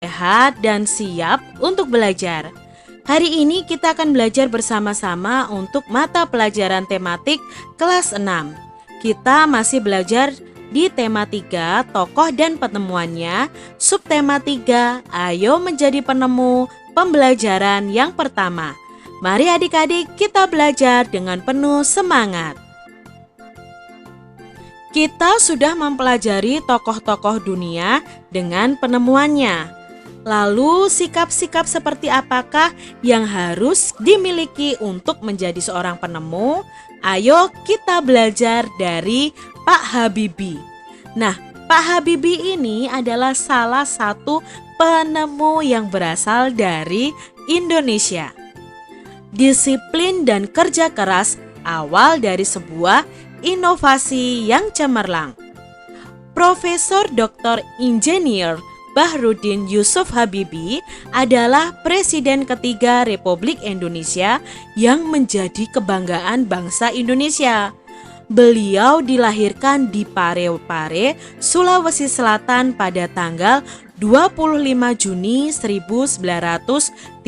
sehat, dan siap untuk belajar. Hari ini kita akan belajar bersama-sama untuk mata pelajaran tematik kelas 6. Kita masih belajar di tema 3, tokoh dan penemuannya, subtema 3, ayo menjadi penemu, pembelajaran yang pertama. Mari adik-adik kita belajar dengan penuh semangat. Kita sudah mempelajari tokoh-tokoh dunia dengan penemuannya. Lalu sikap-sikap seperti apakah yang harus dimiliki untuk menjadi seorang penemu? Ayo kita belajar dari Pak Habibie. Nah, Pak Habibie ini adalah salah satu penemu yang berasal dari Indonesia. Disiplin dan kerja keras awal dari sebuah inovasi yang cemerlang. Profesor Dr. Insinyur Bahrudin Yusuf Habibie adalah Presiden ketiga Republik Indonesia yang menjadi kebanggaan bangsa Indonesia. Beliau dilahirkan di Parepare, Sulawesi Selatan pada tanggal 25 Juni 1936.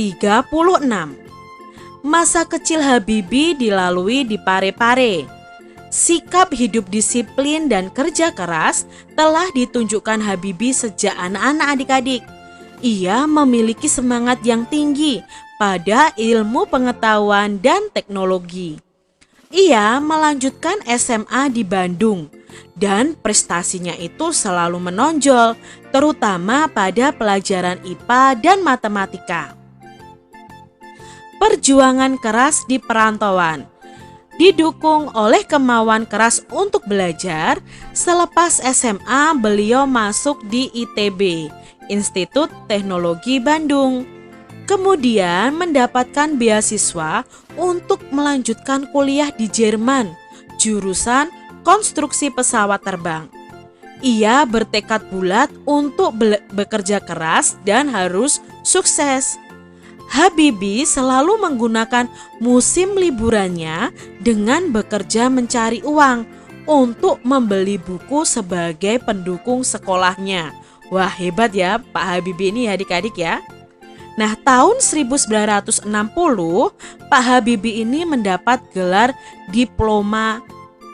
Masa kecil Habibie dilalui di Parepare. Sikap hidup disiplin dan kerja keras telah ditunjukkan Habibie sejak anak-anak adik-adik. Ia memiliki semangat yang tinggi pada ilmu pengetahuan dan teknologi. Ia melanjutkan SMA di Bandung dan prestasinya itu selalu menonjol, terutama pada pelajaran IPA dan matematika. Perjuangan keras di perantauan didukung oleh kemauan keras untuk belajar. Selepas SMA, beliau masuk di ITB, Institut Teknologi Bandung. Kemudian mendapatkan beasiswa untuk melanjutkan kuliah di Jerman, jurusan konstruksi pesawat terbang. Ia bertekad bulat untuk bekerja keras dan harus sukses. Habibie selalu menggunakan musim liburannya dengan bekerja mencari uang untuk membeli buku sebagai pendukung sekolahnya. Wah, hebat ya Pak Habibie ini adik-adik ya. Nah, tahun 1960 Pak Habibie ini mendapat gelar diploma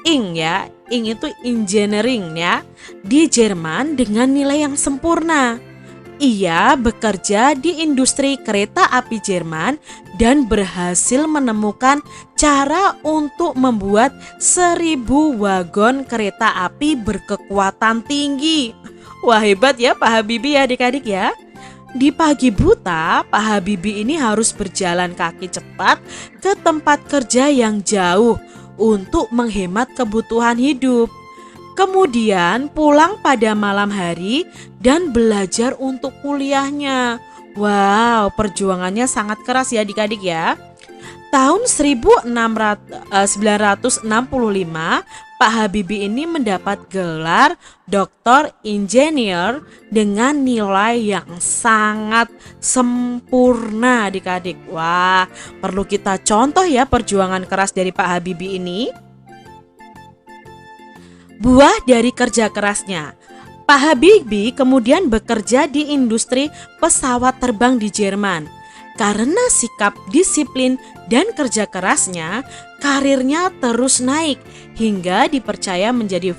Ing ya. Ing itu engineering ya, di Jerman dengan nilai yang sempurna. Ia bekerja di industri kereta api Jerman dan berhasil menemukan cara untuk membuat 1000 wagon kereta api berkekuatan tinggi. Wah, hebat ya Pak Habibie ya adik-adik ya. Di pagi buta, Pak Habibie ini harus berjalan kaki cepat ke tempat kerja yang jauh untuk menghemat kebutuhan hidup. Kemudian pulang pada malam hari dan belajar untuk kuliahnya. Wow, perjuangannya sangat keras ya adik-adik ya. Tahun 1965, Pak Habibie ini mendapat gelar Doktor Insinyur dengan nilai yang sangat sempurna adik-adik. Wah, perlu kita contoh ya perjuangan keras dari Pak Habibie ini. Buah dari kerja kerasnya, Pak Habibie kemudian bekerja di industri pesawat terbang di Jerman. Karena sikap disiplin dan kerja kerasnya, karirnya terus naik hingga dipercaya menjadi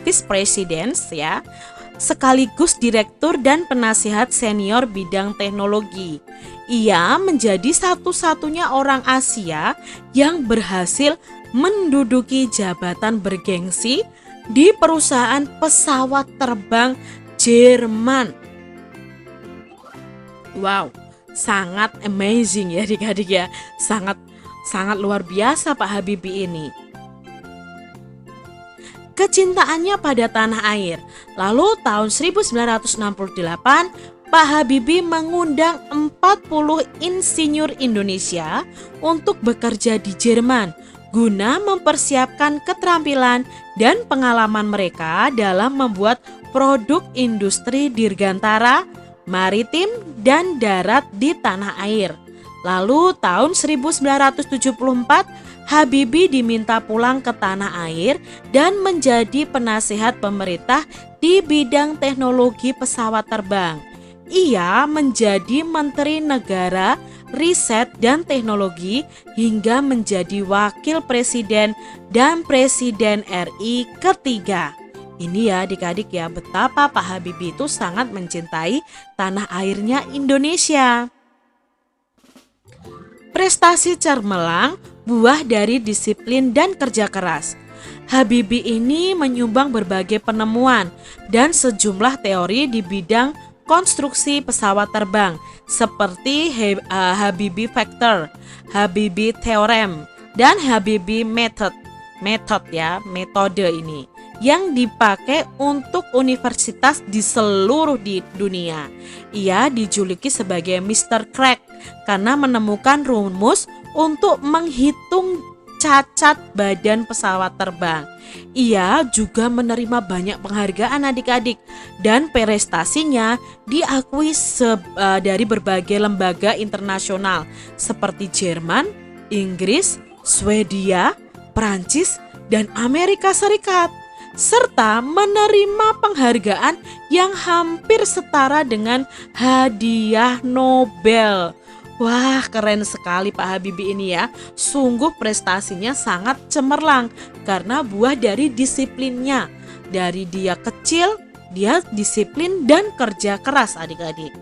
vice president ya, sekaligus direktur dan penasihat senior bidang teknologi. Ia menjadi satu-satunya orang Asia yang berhasil menduduki jabatan bergengsi di perusahaan pesawat terbang Jerman. Wow, sangat amazing ya adik-adik ya. Sangat luar biasa Pak Habibie ini. Kecintaannya pada tanah air. Lalu tahun 1968 Pak Habibie mengundang 40 insinyur Indonesia untuk bekerja di Jerman guna mempersiapkan keterampilan dan pengalaman mereka dalam membuat produk industri dirgantara, maritim, dan darat di tanah air. Lalu tahun 1974 Habibie diminta pulang ke tanah air dan menjadi penasihat pemerintah di bidang teknologi pesawat terbang. Ia menjadi Menteri Negara Riset dan Teknologi hingga menjadi Wakil Presiden dan Presiden RI ketiga. Ini ya adik-adik ya, betapa Pak Habibie itu sangat mencintai tanah airnya Indonesia. Prestasi cemerlang buah dari disiplin dan kerja keras. Habibie ini menyumbang berbagai penemuan dan sejumlah teori di bidang konstruksi pesawat terbang seperti Habibie Factor, Habibie Theorem, dan Habibie Method. Metode ini yang dipakai untuk universitas di seluruh dunia. Ia dijuluki sebagai Mr. Crack karena menemukan rumus untuk menghitung cacat badan pesawat terbang. Ia juga menerima banyak penghargaan adik-adik dan prestasinya diakui dari berbagai lembaga internasional seperti Jerman, Inggris, Swedia, Prancis, dan Amerika Serikat, serta menerima penghargaan yang hampir setara dengan hadiah Nobel. Wah, keren sekali Pak Habibie ini ya. Sungguh prestasinya sangat cemerlang karena buah dari disiplinnya. Dari dia kecil, dia disiplin dan kerja keras adik-adik.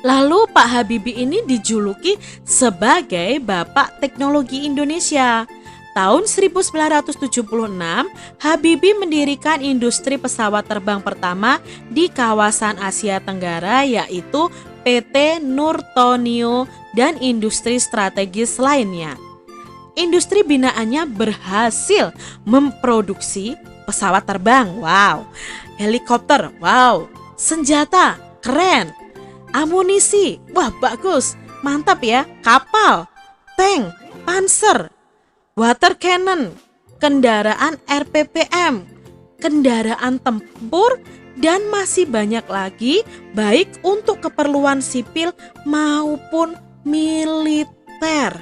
Lalu Pak Habibie ini dijuluki sebagai Bapak Teknologi Indonesia. Tahun 1976, Habibie mendirikan industri pesawat terbang pertama di kawasan Asia Tenggara, yaitu PT Nurtonio dan industri strategis lainnya. Industri binaannya berhasil memproduksi pesawat terbang, wow, helikopter, wow, senjata, keren, amunisi, wah bagus, mantap ya, kapal, tank, panser, water cannon, kendaraan RPPM, kendaraan tempur, dan masih banyak lagi baik untuk keperluan sipil maupun militer.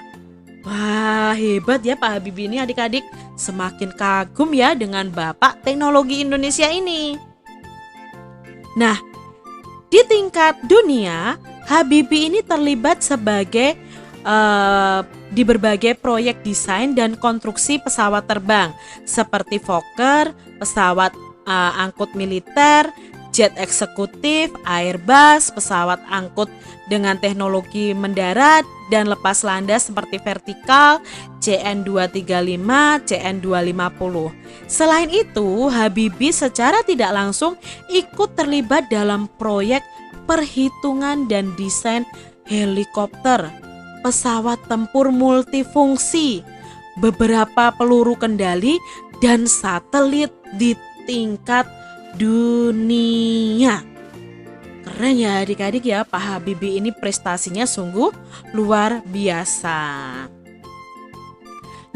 Wah, hebat ya Pak Habibie ini adik-adik. Semakin kagum ya dengan Bapak Teknologi Indonesia ini. Nah, di tingkat dunia, Habibie ini terlibat sebagai di berbagai proyek desain dan konstruksi pesawat terbang seperti Fokker, pesawat angkut militer, jet eksekutif, Airbus, pesawat angkut dengan teknologi mendarat dan lepas landas seperti vertikal, CN235, CN250. Selain itu, Habibie secara tidak langsung ikut terlibat dalam proyek perhitungan dan desain helikopter, pesawat tempur multifungsi, beberapa peluru kendali, dan satelit di tingkat dunia. Keren ya adik-adik ya, Pak Habibie ini prestasinya sungguh luar biasa.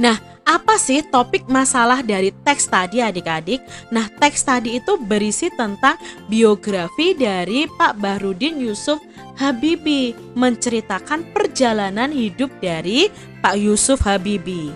Nah, apa sih topik masalah dari teks tadi adik-adik? Nah, teks tadi itu berisi tentang biografi dari Pak Bahrudin Yusuf Habibie, menceritakan perjalanan hidup dari Pak Yusuf Habibie.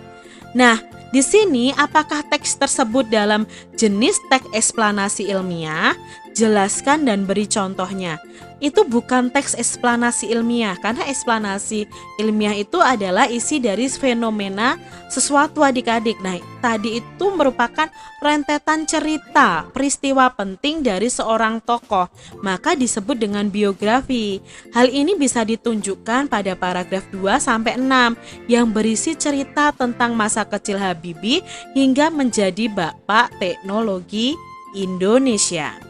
Nah, di sini apakah teks tersebut dalam jenis teks eksplanasi ilmiah? Jelaskan dan beri contohnya. Itu bukan teks eksplanasi ilmiah, karena eksplanasi ilmiah itu adalah isi dari fenomena sesuatu adik-adik. Nah, tadi itu merupakan rentetan cerita, peristiwa penting dari seorang tokoh, maka disebut dengan biografi. Hal ini bisa ditunjukkan pada paragraf 2-6 yang berisi cerita tentang masa kecil Habibie hingga menjadi Bapak Teknologi Indonesia.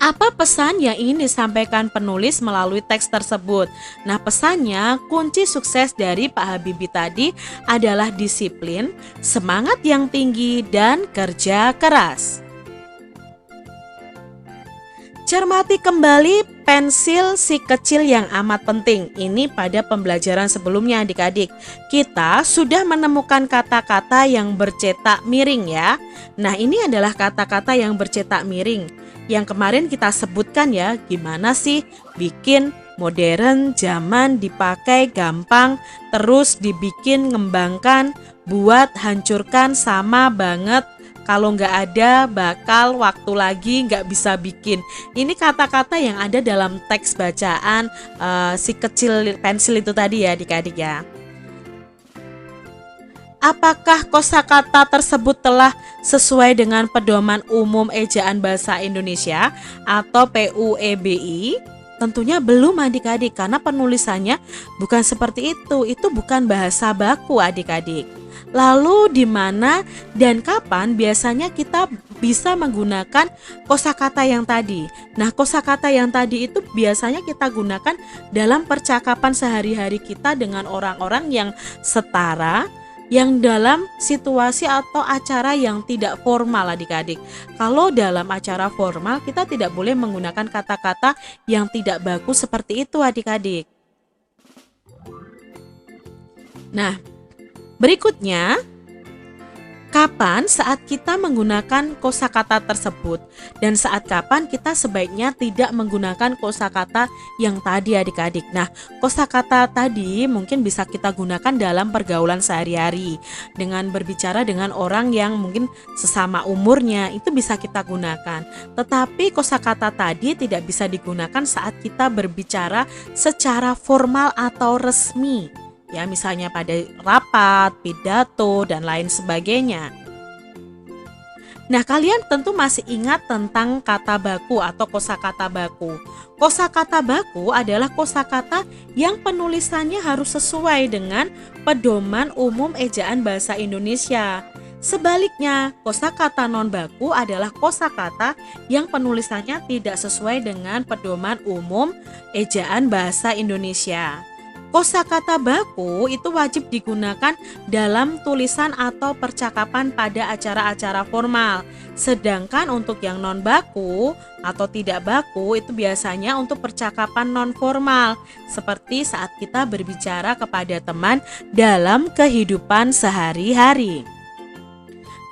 Apa pesan yang ingin disampaikan penulis melalui teks tersebut? Nah, pesannya kunci sukses dari Pak Habibie tadi adalah disiplin, semangat yang tinggi, dan kerja keras. Cermati kembali pensil si kecil yang amat penting. Ini pada pembelajaran sebelumnya adik-adik. Kita sudah menemukan kata-kata yang bercetak miring ya. Nah, ini adalah kata-kata yang bercetak miring yang kemarin kita sebutkan ya, gimana sih bikin modern, zaman, dipakai, gampang, terus dibikin, ngembangkan, buat, hancurkan, sama, banget, kalau nggak ada, bakal, waktu lagi, nggak bisa bikin. Ini kata-kata yang ada dalam teks bacaan si kecil pensil itu tadi ya adik-adik ya. Apakah kosakata tersebut telah sesuai dengan Pedoman Umum Ejaan Bahasa Indonesia atau PUEBI? Tentunya belum adik-adik, karena penulisannya bukan seperti itu. Itu bukan bahasa baku adik-adik. Lalu di mana dan kapan biasanya kita bisa menggunakan kosakata yang tadi? Nah, kosakata yang tadi itu biasanya kita gunakan dalam percakapan sehari-hari kita dengan orang-orang yang setara, yang dalam situasi atau acara yang tidak formal adik-adik. Kalau dalam acara formal kita tidak boleh menggunakan kata-kata yang tidak baku seperti itu adik-adik. Nah, berikutnya, kapan saat kita menggunakan kosakata tersebut dan saat kapan kita sebaiknya tidak menggunakan kosakata yang tadi adik-adik. Nah, kosakata tadi mungkin bisa kita gunakan dalam pergaulan sehari-hari dengan berbicara dengan orang yang mungkin sesama umurnya, itu bisa kita gunakan. Tetapi kosakata tadi tidak bisa digunakan saat kita berbicara secara formal atau resmi. Ya, misalnya pada rapat, pidato, dan lain sebagainya. Nah, kalian tentu masih ingat tentang kata baku atau kosakata baku. Kosakata baku adalah kosakata yang penulisannya harus sesuai dengan Pedoman Umum Ejaan Bahasa Indonesia. Sebaliknya, kosakata non baku adalah kosakata yang penulisannya tidak sesuai dengan Pedoman Umum Ejaan Bahasa Indonesia. Kosakata baku itu wajib digunakan dalam tulisan atau percakapan pada acara-acara formal. Sedangkan untuk yang non baku atau tidak baku itu biasanya untuk percakapan non formal, seperti saat kita berbicara kepada teman dalam kehidupan sehari-hari.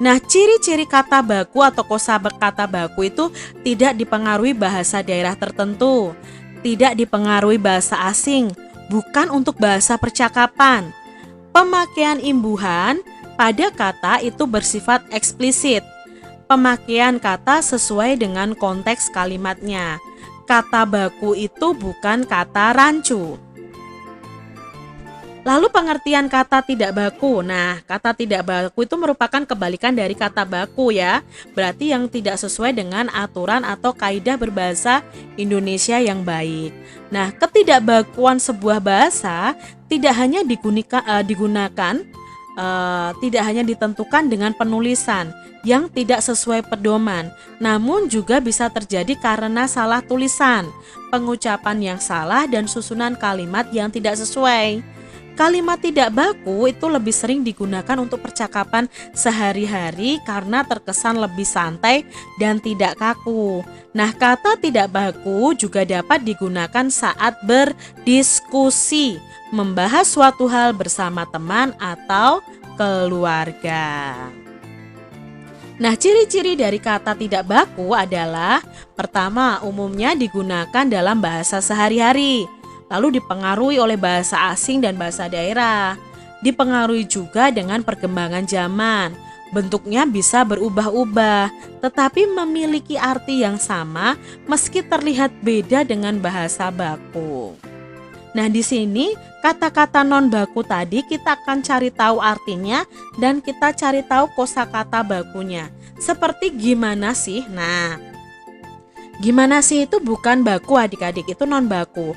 Nah, ciri-ciri kata baku atau kosakata baku itu tidak dipengaruhi bahasa daerah tertentu, tidak dipengaruhi bahasa asing, bukan untuk bahasa percakapan. Pemakaian imbuhan pada kata itu bersifat eksplisit. Pemakaian kata sesuai dengan konteks kalimatnya. Kata baku itu bukan kata rancu. Lalu pengertian kata tidak baku. Nah, kata tidak baku itu merupakan kebalikan dari kata baku ya. Berarti yang tidak sesuai dengan aturan atau kaidah berbahasa Indonesia yang baik. Nah, ketidakbakuan sebuah bahasa tidak hanya tidak hanya ditentukan dengan penulisan yang tidak sesuai pedoman, namun juga bisa terjadi karena salah tulisan, pengucapan yang salah, dan susunan kalimat yang tidak sesuai. Kalimat tidak baku itu lebih sering digunakan untuk percakapan sehari-hari karena terkesan lebih santai dan tidak kaku. Nah, kata tidak baku juga dapat digunakan saat berdiskusi, membahas suatu hal bersama teman atau keluarga. Nah, ciri-ciri dari kata tidak baku adalah: pertama, umumnya digunakan dalam bahasa sehari-hari, lalu dipengaruhi oleh bahasa asing dan bahasa daerah. Dipengaruhi juga dengan perkembangan zaman. Bentuknya bisa berubah-ubah, tetapi memiliki arti yang sama meski terlihat beda dengan bahasa baku. Nah, di sini kata-kata non baku tadi kita akan cari tahu artinya dan kita cari tahu kosakata bakunya. Seperti gimana sih? Nah, gimana sih itu bukan baku adik-adik, itu non baku.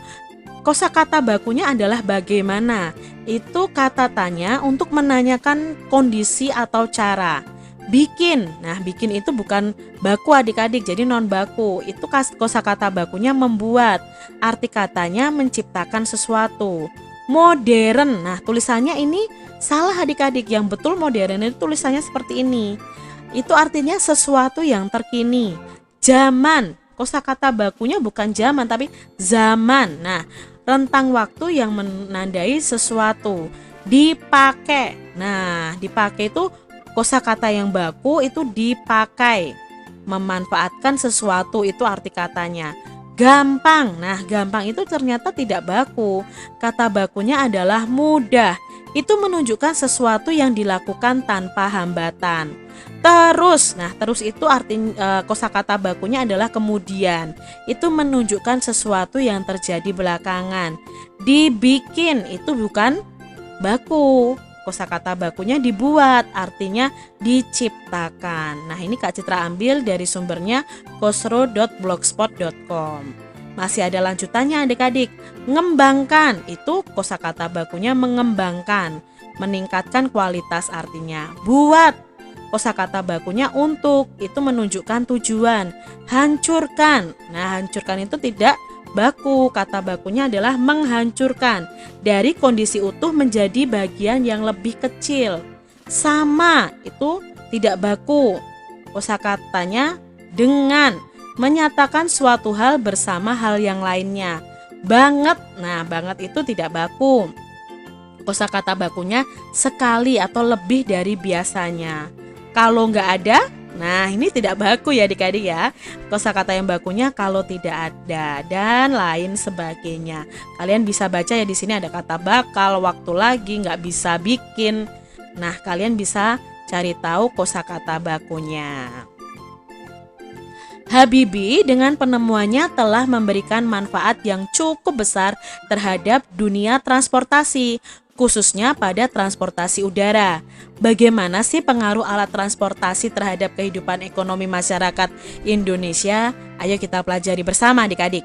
Kosakata bakunya adalah bagaimana. Itu kata tanya untuk menanyakan kondisi atau cara. Bikin. Nah, bikin itu bukan baku adik-adik, jadi non baku. Itu kosakata bakunya membuat. Arti katanya menciptakan sesuatu. Modern. Nah, tulisannya ini salah adik-adik. Yang betul modern itu tulisannya seperti ini. Itu artinya sesuatu yang terkini. Zaman. Kosakata bakunya bukan zaman tapi zaman. Nah, rentang waktu yang menandai sesuatu. Dipakai. Nah, dipakai itu kosakata yang baku itu dipakai. Memanfaatkan sesuatu itu arti katanya. Gampang. Nah, gampang itu ternyata tidak baku. Kata bakunya adalah mudah. itu menunjukkan sesuatu yang dilakukan tanpa hambatan. Terus, nah terus itu kosakata bakunya adalah kemudian. Itu menunjukkan sesuatu yang terjadi belakangan. Dibikin itu bukan baku. Kosakata bakunya dibuat, artinya diciptakan. Nah, ini Kak Citra ambil dari sumbernya kosro.blogspot.com. Masih ada lanjutannya adik-adik. Ngembangkan itu kosakata bakunya mengembangkan, meningkatkan kualitas artinya. Buat kosakata bakunya untuk, itu menunjukkan tujuan. Hancurkan. Nah, hancurkan itu tidak baku, kata bakunya adalah menghancurkan dari kondisi utuh menjadi bagian yang lebih kecil. Sama itu tidak baku. Kosakatanya dengan, menyatakan suatu hal bersama hal yang lainnya. Banget. Nah, banget itu tidak baku. Kosakata bakunya sekali atau lebih dari biasanya. Kalau nggak ada, nah ini tidak baku ya adik-adik ya. Kosakata yang bakunya kalau tidak ada dan lain sebagainya. Kalian bisa baca ya, di sini ada kata bakal, waktu lagi, nggak bisa bikin. Nah, kalian bisa cari tahu kosakata bakunya. Habibie dengan penemuannya telah memberikan manfaat yang cukup besar terhadap dunia transportasi, khususnya pada transportasi udara. Bagaimana sih pengaruh alat transportasi terhadap kehidupan ekonomi masyarakat Indonesia? Ayo kita pelajari bersama adik-adik.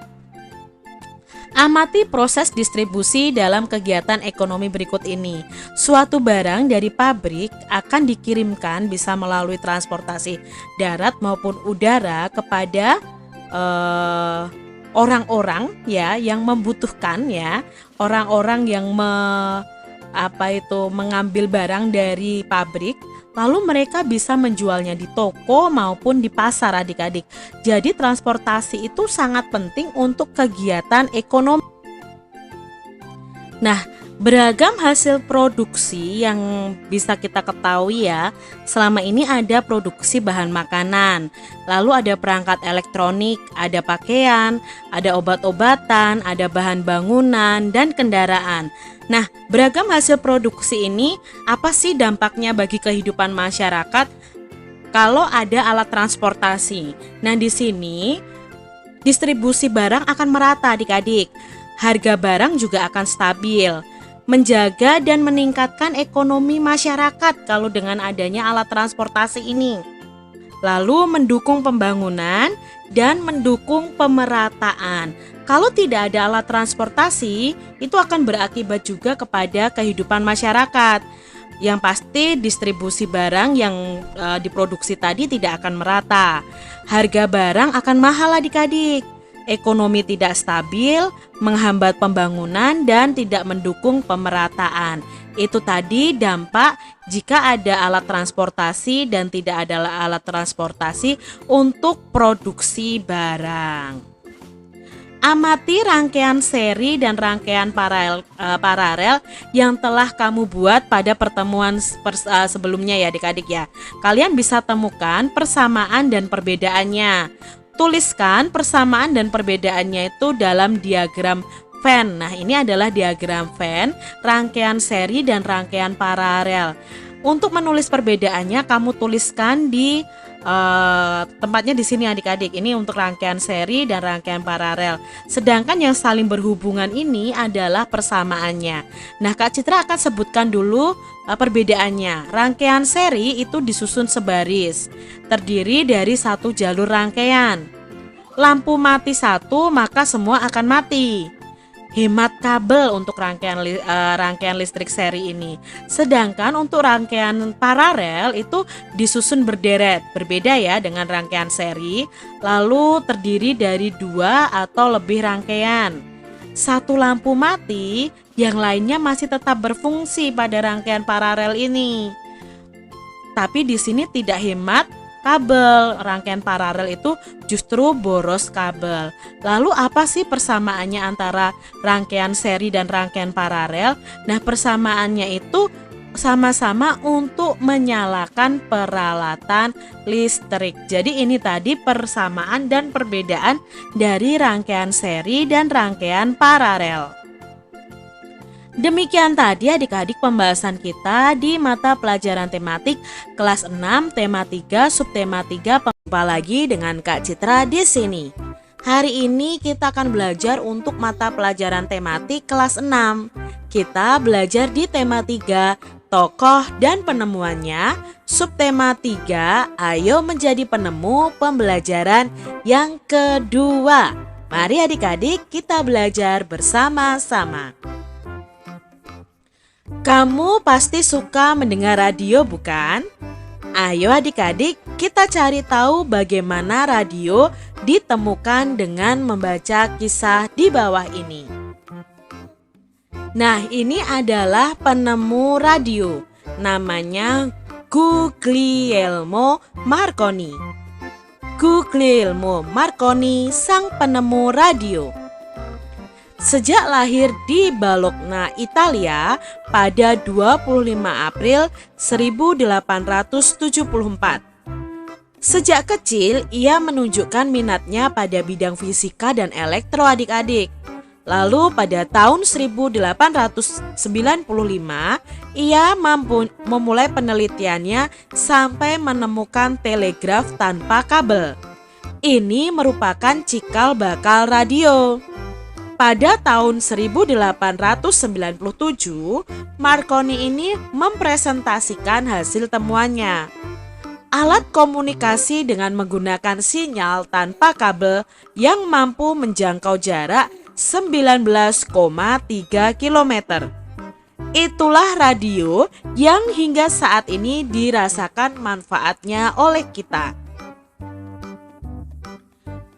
Amati proses distribusi dalam kegiatan ekonomi berikut ini. Suatu barang dari pabrik akan dikirimkan bisa melalui transportasi darat maupun udara kepada orang-orang ya yang membutuhkan ya, orang-orang yang mengambil barang dari pabrik, lalu mereka bisa menjualnya di toko maupun di pasar adik-adik. Jadi transportasi itu sangat penting untuk kegiatan ekonomi. Nah, beragam hasil produksi yang bisa kita ketahui ya. Selama ini ada produksi bahan makanan, lalu ada perangkat elektronik, ada pakaian, ada obat-obatan, ada bahan bangunan dan kendaraan. Nah, beragam hasil produksi ini apa sih dampaknya bagi kehidupan masyarakat kalau ada alat transportasi? Nah, di sini distribusi barang akan merata adik-adik. Harga barang juga akan stabil. Menjaga dan meningkatkan ekonomi masyarakat kalau dengan adanya alat transportasi ini. Lalu mendukung pembangunan dan mendukung pemerataan. Kalau tidak ada alat transportasi, itu akan berakibat juga kepada kehidupan masyarakat. Yang pasti distribusi barang yang diproduksi tadi tidak akan merata. Harga barang akan mahal adik-adik. Ekonomi tidak stabil, menghambat pembangunan dan tidak mendukung pemerataan. Itu tadi dampak jika ada alat transportasi dan tidak ada alat transportasi untuk produksi barang. Amati rangkaian seri dan rangkaian paralel yang telah kamu buat pada pertemuan sebelumnya ya adik-adik ya. Kalian bisa temukan persamaan dan perbedaannya. Tuliskan persamaan dan perbedaannya itu dalam diagram Venn. Nah, ini adalah diagram Venn, rangkaian seri dan rangkaian paralel. Untuk menulis perbedaannya, kamu tuliskan di tempatnya di sini adik-adik. Ini untuk rangkaian seri dan rangkaian paralel. Sedangkan yang saling berhubungan ini adalah persamaannya. Nah, Kak Citra akan sebutkan dulu perbedaannya. Rangkaian seri itu disusun sebaris, terdiri dari satu jalur rangkaian. Lampu mati satu, maka semua akan mati. Hemat kabel untuk rangkaian listrik seri ini. Sedangkan untuk rangkaian paralel itu disusun berderet, berbeda ya dengan rangkaian seri, lalu terdiri dari 2 atau lebih rangkaian. Satu lampu mati, yang lainnya masih tetap berfungsi pada rangkaian paralel ini. Tapi di sini tidak hemat kabel, rangkaian paralel itu justru boros kabel. Lalu apa sih persamaannya antara rangkaian seri dan rangkaian paralel? Nah, persamaannya itu sama-sama untuk menyalakan peralatan listrik. Jadi ini tadi persamaan dan perbedaan dari rangkaian seri dan rangkaian paralel. Demikian tadi adik-adik pembahasan kita di mata pelajaran tematik kelas 6 tema 3 subtema 3. Jumpa lagi dengan Kak Citra di sini. Hari ini kita akan belajar untuk mata pelajaran tematik kelas 6. Kita belajar di tema 3 tokoh dan penemuannya. Subtema 3 ayo menjadi penemu pembelajaran yang kedua. Mari adik-adik kita belajar bersama-sama. Kamu pasti suka mendengar radio, bukan? Ayo adik-adik, kita cari tahu bagaimana radio ditemukan dengan membaca kisah di bawah ini. Nah, ini adalah penemu radio. Namanya Guglielmo Marconi. Guglielmo Marconi, sang penemu radio. Sejak lahir di Bologna, Italia pada 25 April 1874. Sejak kecil ia menunjukkan minatnya pada bidang fisika dan elektro adik-adik. Lalu pada tahun 1895 ia memulai penelitiannya sampai menemukan telegraf tanpa kabel. Ini merupakan cikal bakal radio. Pada tahun 1897, Marconi ini mempresentasikan hasil temuannya. Alat komunikasi dengan menggunakan sinyal tanpa kabel yang mampu menjangkau jarak 19,3 km. Itulah radio yang hingga saat ini dirasakan manfaatnya oleh kita.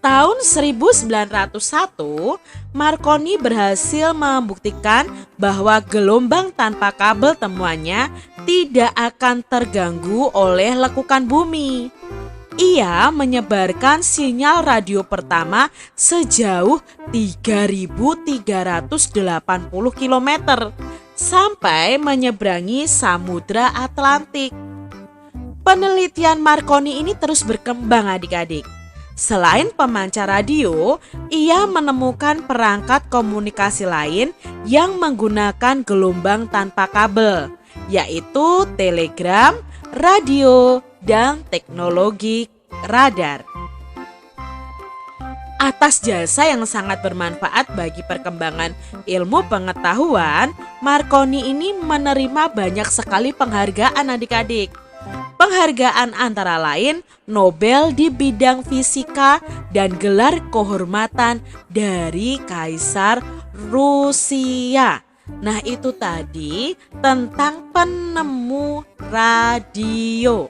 Tahun 1901, Marconi berhasil membuktikan bahwa gelombang tanpa kabel temuannya tidak akan terganggu oleh lekukan bumi. Ia menyebarkan sinyal radio pertama sejauh 3.380 km sampai menyeberangi Samudra Atlantik. Penelitian Marconi ini terus berkembang adik-adik. Selain pemancar radio, ia menemukan perangkat komunikasi lain yang menggunakan gelombang tanpa kabel, yaitu telegram, radio, dan teknologi radar. Atas jasa yang sangat bermanfaat bagi perkembangan ilmu pengetahuan, Marconi ini menerima banyak sekali penghargaan adik-adik. Penghargaan antara lain Nobel di bidang fisika dan gelar kehormatan dari Kaisar Rusia. Nah, itu tadi tentang penemu radio.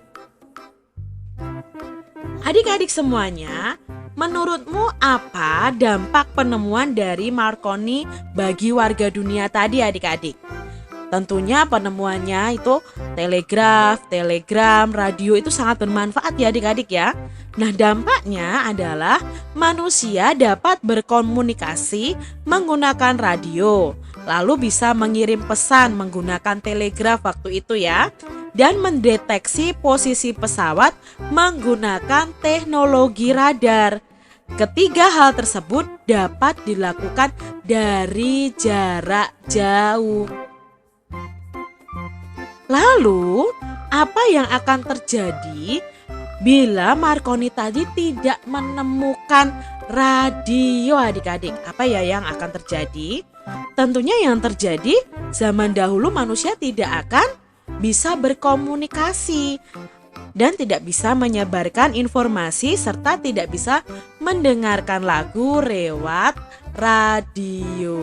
Adik-adik semuanya, menurutmu apa dampak penemuan dari Marconi bagi warga dunia tadi adik-adik? Tentunya penemuannya itu telegraf, telegram, radio itu sangat bermanfaat ya adik-adik ya. Nah, dampaknya adalah manusia dapat berkomunikasi menggunakan radio, lalu bisa mengirim pesan menggunakan telegraf waktu itu ya, dan mendeteksi posisi pesawat menggunakan teknologi radar. Ketiga hal tersebut dapat dilakukan dari jarak jauh. Lalu, apa yang akan terjadi bila Marconi tadi tidak menemukan radio adik-adik? Apa ya yang akan terjadi? Tentunya yang terjadi zaman dahulu manusia tidak akan bisa berkomunikasi dan tidak bisa menyebarkan informasi serta tidak bisa mendengarkan lagu lewat radio.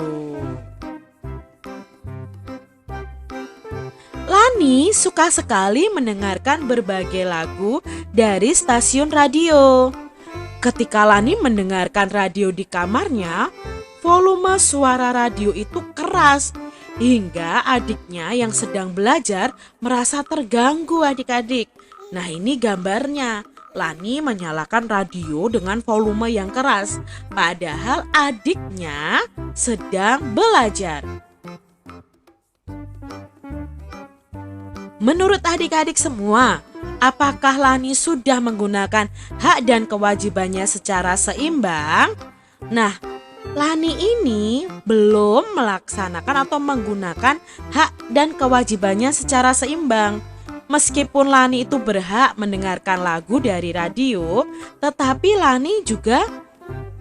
Lani suka sekali mendengarkan berbagai lagu dari stasiun radio. Ketika Lani mendengarkan radio di kamarnya, volume suara radio itu keras hingga adiknya yang sedang belajar merasa terganggu adik-adik. Nah, ini gambarnya. Lani menyalakan radio dengan volume yang keras, padahal adiknya sedang belajar. Menurut adik-adik semua, apakah Lani sudah menggunakan hak dan kewajibannya secara seimbang? Nah, Lani ini belum melaksanakan atau menggunakan hak dan kewajibannya secara seimbang. Meskipun Lani itu berhak mendengarkan lagu dari radio, tetapi Lani juga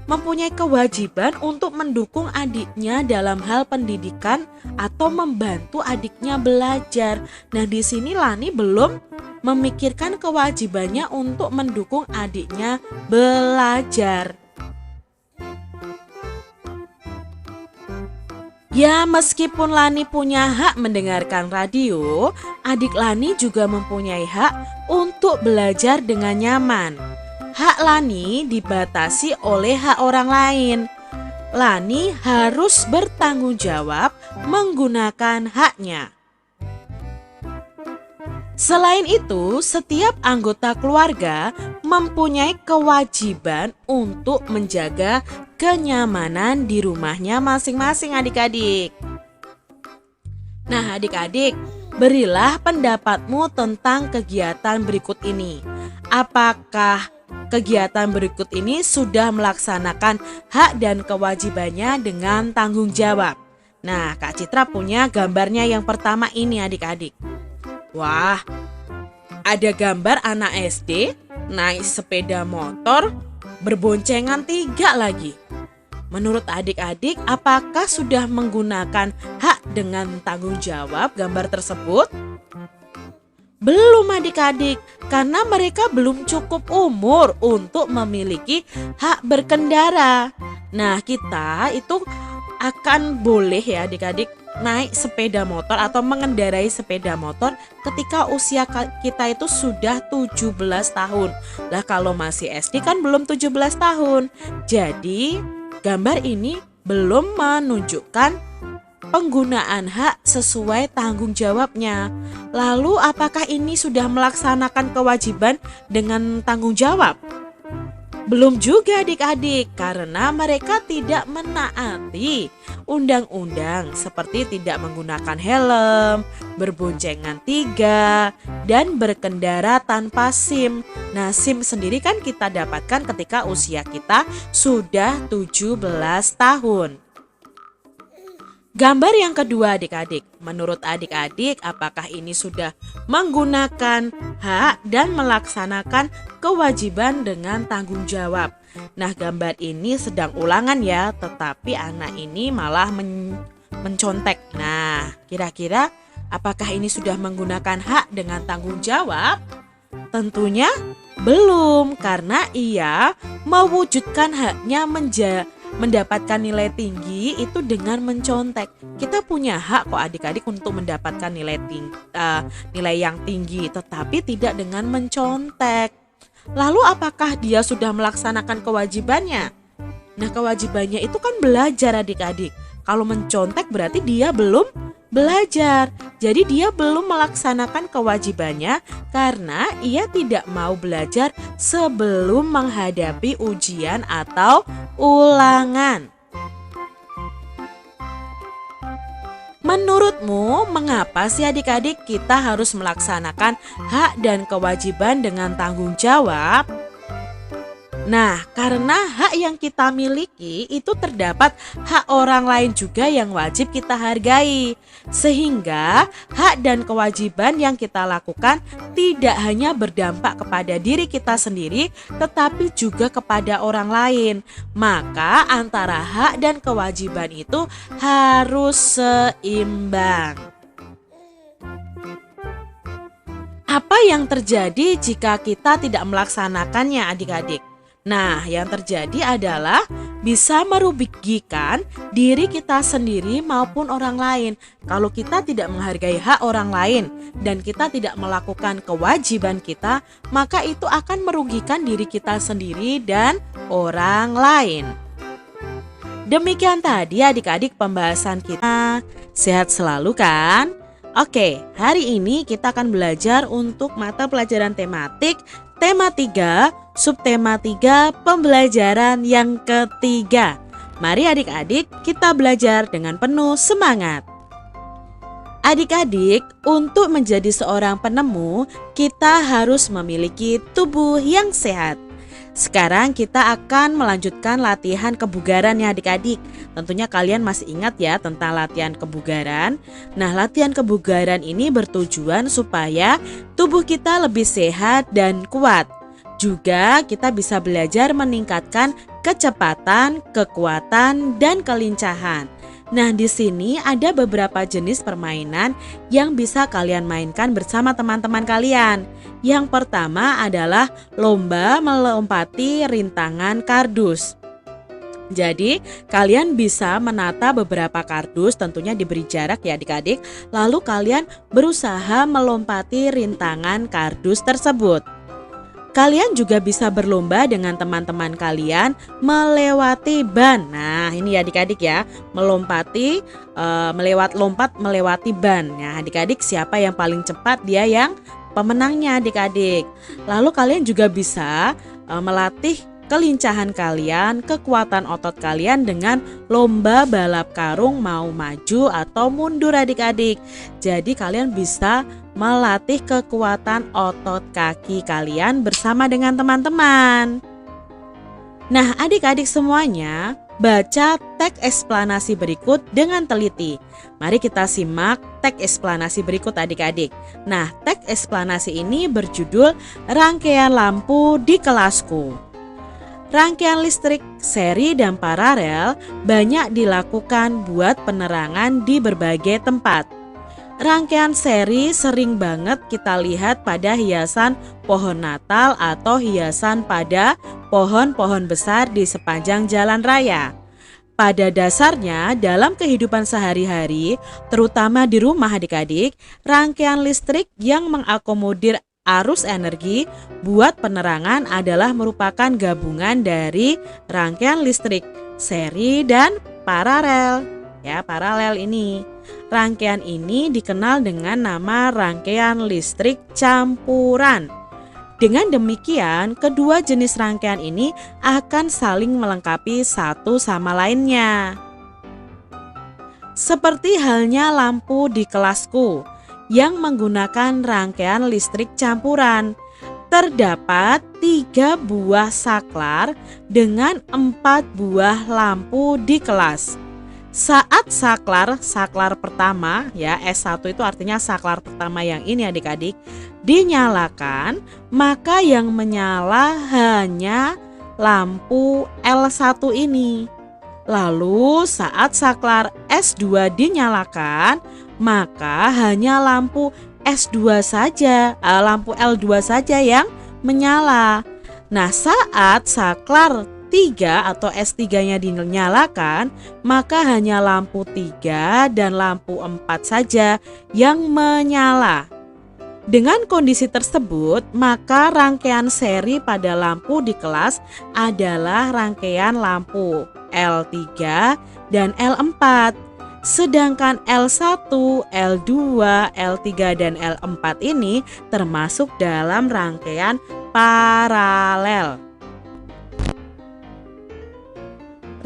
mempunyai kewajiban untuk mendukung adiknya dalam hal pendidikan atau membantu adiknya belajar. Nah, di sini Lani belum memikirkan kewajibannya untuk mendukung adiknya belajar. Ya, meskipun Lani punya hak mendengarkan radio, adik Lani juga mempunyai hak untuk belajar dengan nyaman. Hak Lani dibatasi oleh hak orang lain. Lani harus bertanggung jawab menggunakan haknya. Selain itu, setiap anggota keluarga mempunyai kewajiban untuk menjaga kenyamanan di rumahnya masing-masing adik-adik. Nah, adik-adik, berilah pendapatmu tentang kegiatan berikut ini. Apakah kegiatan berikut ini sudah melaksanakan hak dan kewajibannya dengan tanggung jawab? Nah, Kak Citra punya gambarnya yang pertama ini adik-adik. Wah, ada gambar anak SD naik sepeda motor berboncengan 3 lagi. Menurut adik-adik, apakah sudah menggunakan hak dengan tanggung jawab gambar tersebut? Belum adik-adik, karena mereka belum cukup umur untuk memiliki hak berkendara. Nah, kita itu akan boleh ya adik-adik naik sepeda motor atau mengendarai sepeda motor ketika usia kita itu sudah 17 tahun. Lah kalau masih SD kan belum 17 tahun. Jadi gambar ini belum menunjukkan penggunaan hak sesuai tanggung jawabnya. Lalu apakah ini sudah melaksanakan kewajiban dengan tanggung jawab? Belum juga adik-adik, karena mereka tidak menaati undang-undang seperti tidak menggunakan helm, berboncengan 3, dan berkendara tanpa SIM. Nah, SIM sendiri kan kita dapatkan ketika usia kita sudah 17 tahun. Gambar yang kedua adik-adik, menurut adik-adik apakah ini sudah menggunakan hak dan melaksanakan kewajiban dengan tanggung jawab? Nah, gambar ini sedang ulangan ya, tetapi anak ini malah mencontek. Nah, kira-kira apakah ini sudah menggunakan hak dengan tanggung jawab? Tentunya belum, karena ia mewujudkan haknya mendapatkan nilai tinggi itu dengan mencontek. Kita punya hak kok adik-adik untuk mendapatkan nilai yang tinggi, tetapi tidak dengan mencontek. Lalu apakah dia sudah melaksanakan kewajibannya? Nah, kewajibannya itu kan belajar adik-adik. Kalau mencontek berarti dia belum belajar. Jadi dia belum melaksanakan kewajibannya karena ia tidak mau belajar sebelum menghadapi ujian atau ulangan. Menurutmu, mengapa sih adik-adik kita harus melaksanakan hak dan kewajiban dengan tanggung jawab? Nah, karena hak yang kita miliki itu terdapat hak orang lain juga yang wajib kita hargai. Sehingga hak dan kewajiban yang kita lakukan tidak hanya berdampak kepada diri kita sendiri, tetapi juga kepada orang lain. Maka antara hak dan kewajiban itu harus seimbang. Apa yang terjadi jika kita tidak melaksanakannya adik-adik? Nah, yang terjadi adalah bisa merugikan diri kita sendiri maupun orang lain. Kalau kita tidak menghargai hak orang lain dan kita tidak melakukan kewajiban kita, maka itu akan merugikan diri kita sendiri dan orang lain. Demikian tadi adik-adik pembahasan kita. Sehat selalu kan? Oke, hari ini kita akan belajar untuk mata pelajaran tematik tema 3, subtema 3, pembelajaran yang ketiga. Mari adik-adik kita belajar dengan penuh semangat. Adik-adik, untuk menjadi seorang penemu, kita harus memiliki tubuh yang sehat. Sekarang kita akan melanjutkan latihan kebugaran ya adik-adik. Tentunya kalian masih ingat ya tentang latihan kebugaran. Nah, latihan kebugaran ini bertujuan supaya tubuh kita lebih sehat dan kuat. Juga kita bisa belajar meningkatkan kecepatan, kekuatan, dan kelincahan. Nah, di sini ada beberapa jenis permainan yang bisa kalian mainkan bersama teman-teman kalian. Yang pertama adalah lomba melompati rintangan kardus. Jadi, kalian bisa menata beberapa kardus, tentunya diberi jarak ya adik-adik. Lalu kalian berusaha melompati rintangan kardus tersebut. Kalian juga bisa berlomba dengan teman-teman kalian melewati ban. Nah, ini ya adik-adik ya, melompati, melewati ban. Nah, adik-adik siapa yang paling cepat dia yang pemenangnya adik-adik. Lalu kalian juga bisa melatih kelincahan kalian, kekuatan otot kalian dengan lomba balap karung mau maju atau mundur adik-adik. Jadi kalian bisa melatih kekuatan otot kaki kalian bersama dengan teman-teman. Nah, adik-adik semuanya, baca teks eksplanasi berikut dengan teliti. Mari kita simak teks eksplanasi berikut adik-adik. Nah, teks eksplanasi ini berjudul Rangkaian Lampu di Kelasku. Rangkaian listrik seri dan paralel banyak dilakukan buat penerangan di berbagai tempat. Rangkaian seri sering banget kita lihat pada hiasan pohon Natal atau hiasan pada pohon-pohon besar di sepanjang jalan raya. Pada dasarnya, dalam kehidupan sehari-hari, terutama di rumah adik-adik, rangkaian listrik yang mengakomodir arus energi buat penerangan adalah merupakan gabungan dari rangkaian listrik seri dan paralel. Ya, paralel ini. Rangkaian ini dikenal dengan nama rangkaian listrik campuran. Dengan demikian, kedua jenis rangkaian ini akan saling melengkapi satu sama lainnya. Seperti halnya lampu di kelasku yang menggunakan rangkaian listrik campuran. Terdapat 3 buah saklar dengan 4 buah lampu di kelas. Saat saklar pertama ya, S1 itu artinya saklar pertama yang ini adik-adik, dinyalakan, maka yang menyala hanya lampu L1 ini. Lalu saat saklar S2 dinyalakan, maka hanya lampu S2 saja, lampu L2 saja yang menyala. Nah, saat saklar 3 atau S3-nya dinyalakan, maka hanya lampu 3 dan lampu 4 saja yang menyala. Dengan kondisi tersebut, maka rangkaian seri pada lampu di kelas adalah rangkaian lampu L3 dan L4. Sedangkan L1, L2, L3, dan L4 ini termasuk dalam rangkaian paralel.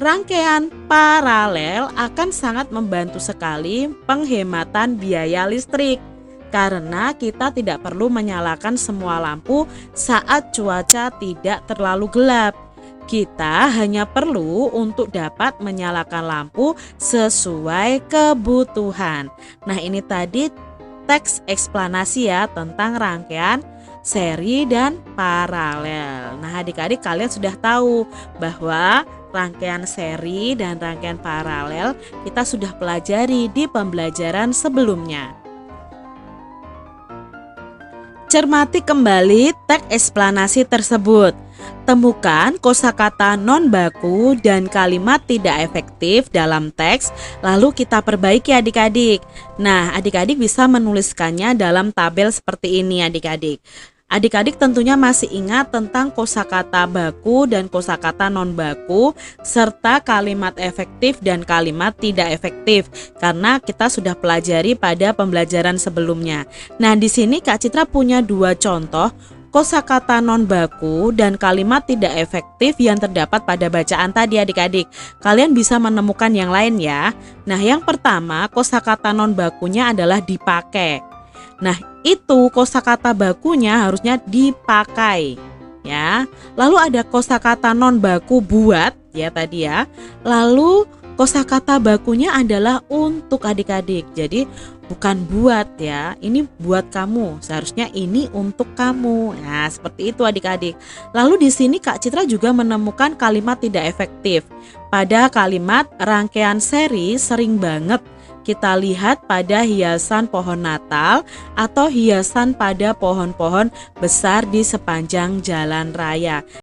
Rangkaian paralel akan sangat membantu sekali penghematan biaya listrik karena kita tidak perlu menyalakan semua lampu saat cuaca tidak terlalu gelap. Kita hanya perlu untuk dapat menyalakan lampu sesuai kebutuhan. Nah, ini tadi teks eksplanasi ya tentang rangkaian seri dan paralel. Nah, adik-adik kalian sudah tahu bahwa rangkaian seri dan rangkaian paralel kita sudah pelajari di pembelajaran sebelumnya. Cermati kembali teks eksplanasi tersebut. Temukan kosakata non baku dan kalimat tidak efektif dalam teks, lalu kita perbaiki adik-adik. Nah, adik-adik bisa menuliskannya dalam tabel seperti ini adik-adik. Adik-adik tentunya masih ingat tentang kosakata baku dan kosakata non baku serta kalimat efektif dan kalimat tidak efektif karena kita sudah pelajari pada pembelajaran sebelumnya. Nah, di sini Kak Citra punya 2 contoh kosakata non baku dan kalimat tidak efektif yang terdapat pada bacaan tadi adik-adik. Kalian bisa menemukan yang lain ya. Nah, yang pertama kosakata non bakunya adalah dipakai. Nah, itu kosakata bakunya harusnya dipakai. ya. Lalu ada kosakata non baku buat ya tadi ya. Lalu kosakata bakunya adalah untuk adik-adik. Jadi bukan buat ya. Ini buat kamu. Seharusnya ini untuk kamu. Nah, seperti itu adik-adik. Lalu di sini Kak Citra juga menemukan kalimat tidak efektif. Pada kalimat rangkaian seri sering banget kita lihat pada hiasan pohon Natal atau hiasan pada pohon-pohon besar di sepanjang jalan raya.